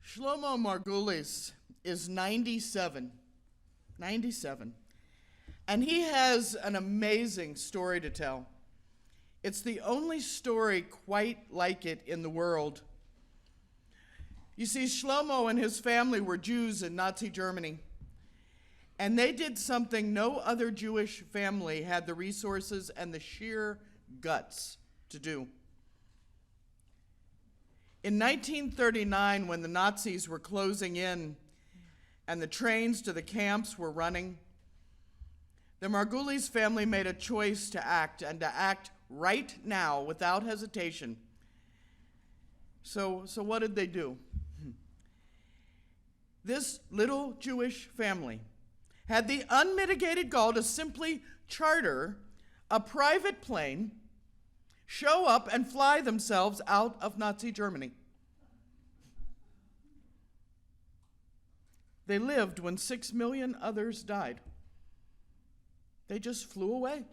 Shlomo Margulis is 97. 97. And he has an amazing story to tell. It's the only story quite like it in the world. You see, Shlomo and his family were Jews in Nazi Germany. And they did something no other Jewish family had the resources and the sheer guts to do. In 1939, when the Nazis were closing in and the trains to the camps were running, the Margulis family made a choice to act, and to act right now without hesitation. So what did they do? This little Jewish family had the unmitigated gall to simply charter a private plane, show up, and fly themselves out of Nazi Germany. They lived when 6 million others died. They just flew away.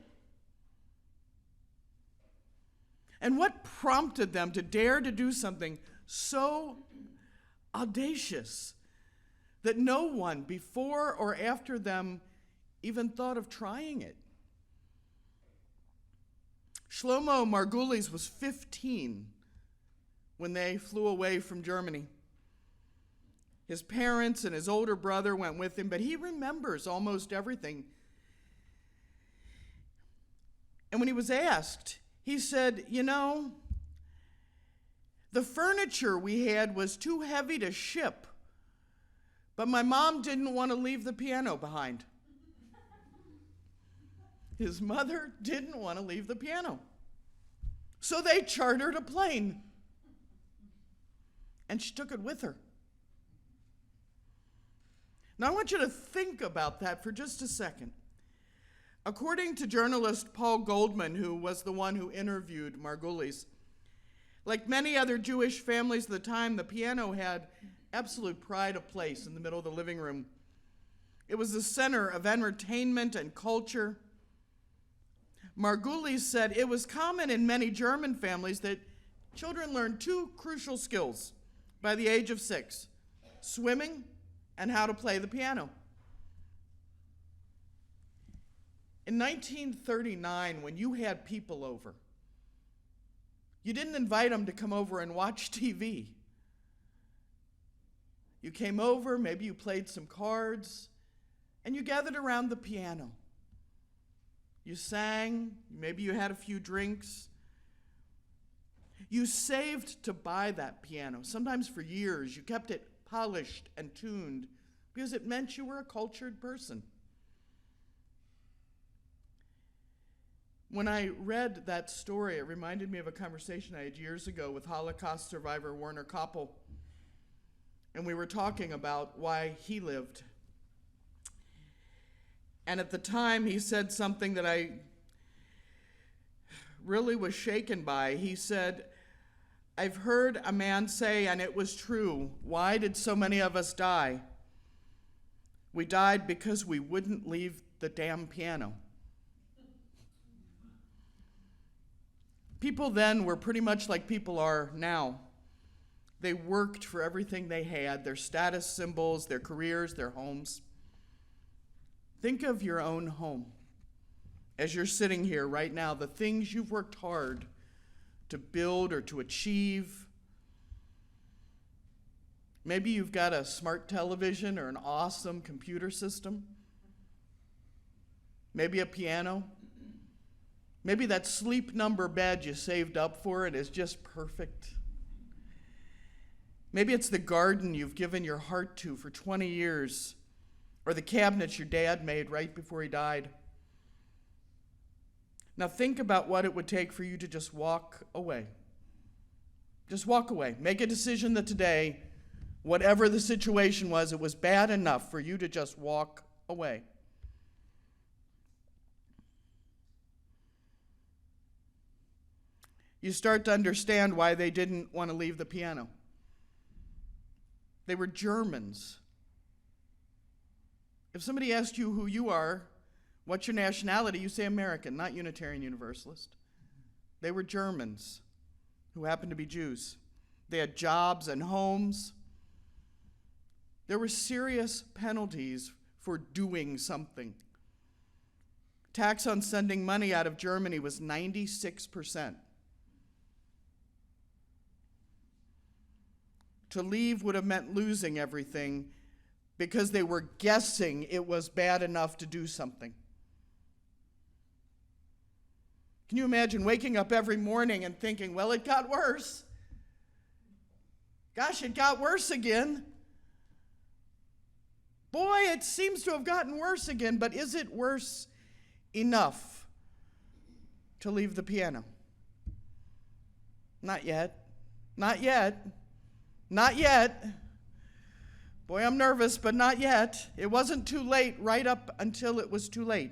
And what prompted them to dare to do something so audacious that no one before or after them even thought of trying it? Shlomo Margulis was 15 when they flew away from Germany. His parents and his older brother went with him, but he remembers almost everything. And when he was asked, he said, the furniture we had was too heavy to ship, but my mom didn't want to leave the piano behind. His mother didn't want to leave the piano. So they chartered a plane. And she took it with her. Now I want you to think about that for just a second. According to journalist Paul Goldman, who was the one who interviewed Margulis, like many other Jewish families of the time, the piano had absolute pride of place in the middle of the living room. It was the center of entertainment and culture. Margulis said it was common in many German families that children learned two crucial skills by the age of 6, swimming and how to play the piano. In 1939, when you had people over, you didn't invite them to come over and watch TV. You came over, maybe you played some cards, and you gathered around the piano. You sang, maybe you had a few drinks. You saved to buy that piano, sometimes for years. You kept it polished and tuned because it meant you were a cultured person. When I read that story, it reminded me of a conversation I had years ago with Holocaust survivor Werner Koppel. And we were talking about why he lived. And at the time, he said something that I really was shaken by. He said, "I've heard a man say, and it was true, why did so many of us die? We died because we wouldn't leave the damn piano." People then were pretty much like people are now. They worked for everything they had, their status symbols, their careers, their homes. Think of your own home as you're sitting here right now, the things you've worked hard to build or to achieve. Maybe you've got a smart television or an awesome computer system. Maybe a piano. Maybe that sleep number bed you saved up for it is just perfect. Maybe it's the garden you've given your heart to for 20 years, or the cabinets your dad made right before he died. Now think about what it would take for you to just walk away. Just walk away. Make a decision that today, whatever the situation was, it was bad enough for you to just walk away. You start to understand why they didn't want to leave the piano. They were Germans. If somebody asked you who you are, what's your nationality, you say American, not Unitarian Universalist. They were Germans who happened to be Jews. They had jobs and homes. There were serious penalties for doing something. Tax on sending money out of Germany was 96%. To leave would have meant losing everything because they were guessing it was bad enough to do something. Can you imagine waking up every morning and thinking, well, it got worse. Gosh, it got worse again. Boy, it seems to have gotten worse again, but is it worse enough to leave the piano? Not yet. Not yet. Not yet. Boy, I'm nervous, but not yet. It wasn't too late right up until it was too late.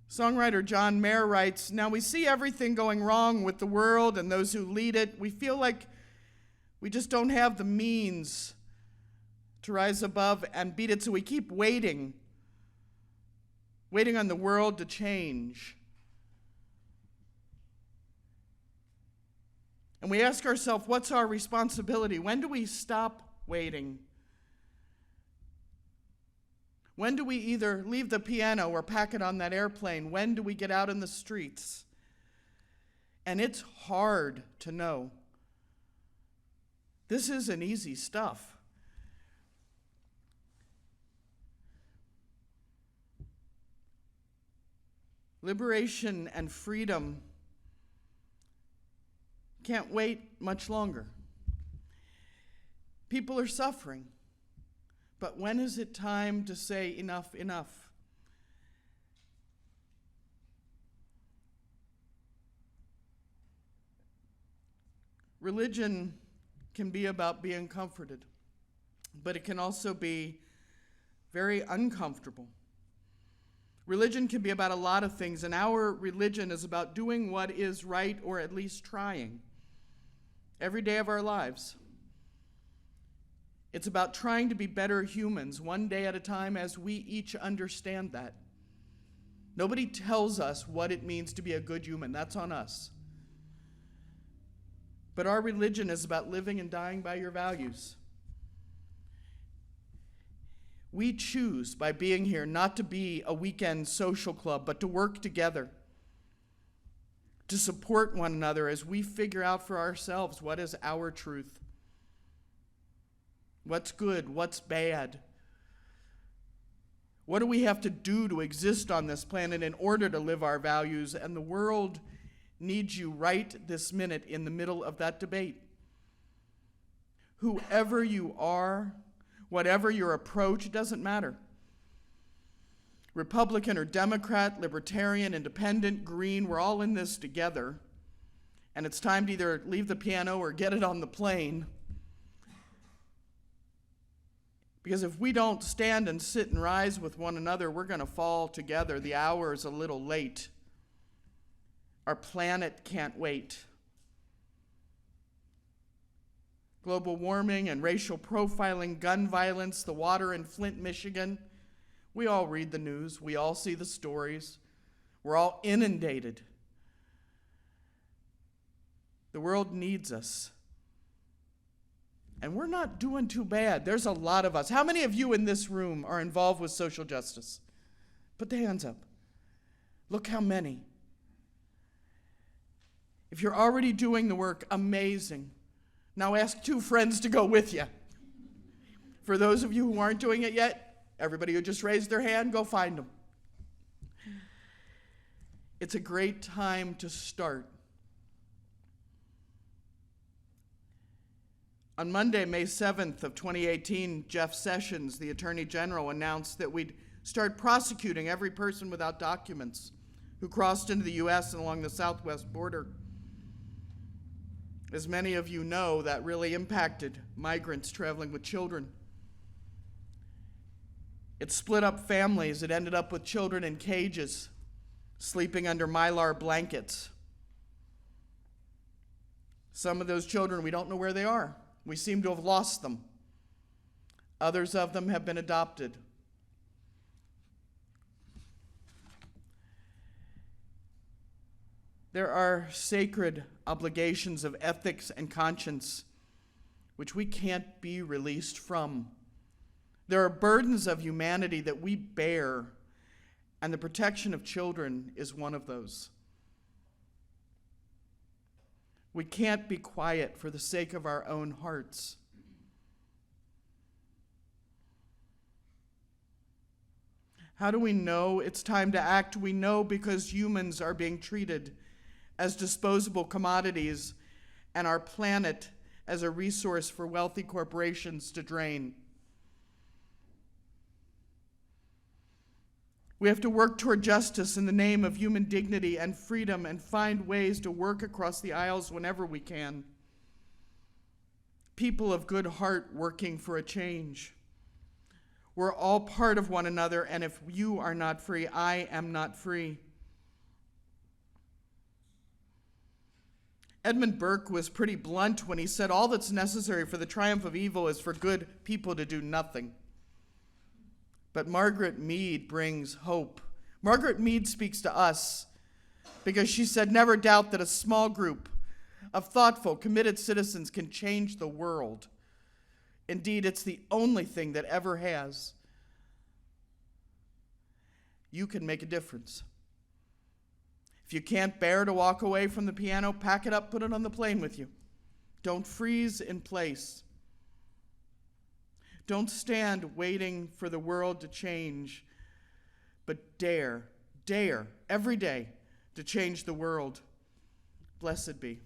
Songwriter John Mayer writes, now we see everything going wrong with the world and those who lead it. We feel like we just don't have the means to rise above and beat it, so we keep waiting on the world to change. And we ask ourselves, what's our responsibility? When do we stop waiting? When do we either leave the piano or pack it on that airplane? When do we get out in the streets? And it's hard to know. This isn't easy stuff. Liberation and freedom can't wait much longer. People are suffering. But when is it time to say enough, enough? Religion can be about being comforted, but it can also be very uncomfortable. Religion can be about a lot of things, and our religion is about doing what is right, or at least trying, every day of our lives. It's about trying to be better humans, one day at a time, as we each understand that. Nobody tells us what it means to be a good human. That's on us. But our religion is about living and dying by your values. We choose, by being here, not to be a weekend social club, but to work together, to support one another as we figure out for ourselves what is our truth. What's good? What's bad? What do we have to do to exist on this planet in order to live our values? And the world needs you right this minute in the middle of that debate. Whoever you are, whatever your approach, it doesn't matter. Republican or Democrat, Libertarian, Independent, Green, we're all in this together. And it's time to either leave the piano or get it on the plane. Because if we don't stand and sit and rise with one another, we're going to fall together. The hour is a little late. Our planet can't wait. Global warming and racial profiling, gun violence, the water in Flint, Michigan. We all read the news. We all see the stories. We're all inundated. The world needs us. And we're not doing too bad. There's a lot of us. How many of you in this room are involved with social justice? Put the hands up. Look how many. If you're already doing the work, amazing. Now ask 2 friends to go with you. For those of you who aren't doing it yet, everybody who just raised their hand, go find them. It's a great time to start. On Monday, May 7th of 2018, Jeff Sessions, the Attorney General, announced that we'd start prosecuting every person without documents who crossed into the U.S. and along the southwest border. As many of you know, that really impacted migrants traveling with children. It split up families. It ended up with children in cages, sleeping under Mylar blankets. Some of those children, we don't know where they are. We seem to have lost them. Others of them have been adopted. There are sacred obligations of ethics and conscience which we can't be released from. There are burdens of humanity that we bear, and the protection of children is one of those. We can't be quiet for the sake of our own hearts. How do we know it's time to act? We know because humans are being treated as disposable commodities and our planet as a resource for wealthy corporations to drain. We have to work toward justice in the name of human dignity and freedom and find ways to work across the aisles whenever we can. People of good heart working for a change. We're all part of one another, and if you are not free, I am not free. Edmund Burke was pretty blunt when he said all that's necessary for the triumph of evil is for good people to do nothing. But Margaret Mead brings hope. Margaret Mead speaks to us because she said, never doubt that a small group of thoughtful, committed citizens can change the world. Indeed, it's the only thing that ever has. You can make a difference. If you can't bear to walk away from the piano, pack it up, put it on the plane with you. Don't freeze in place. Don't stand waiting for the world to change, but dare every day to change the world. Blessed be.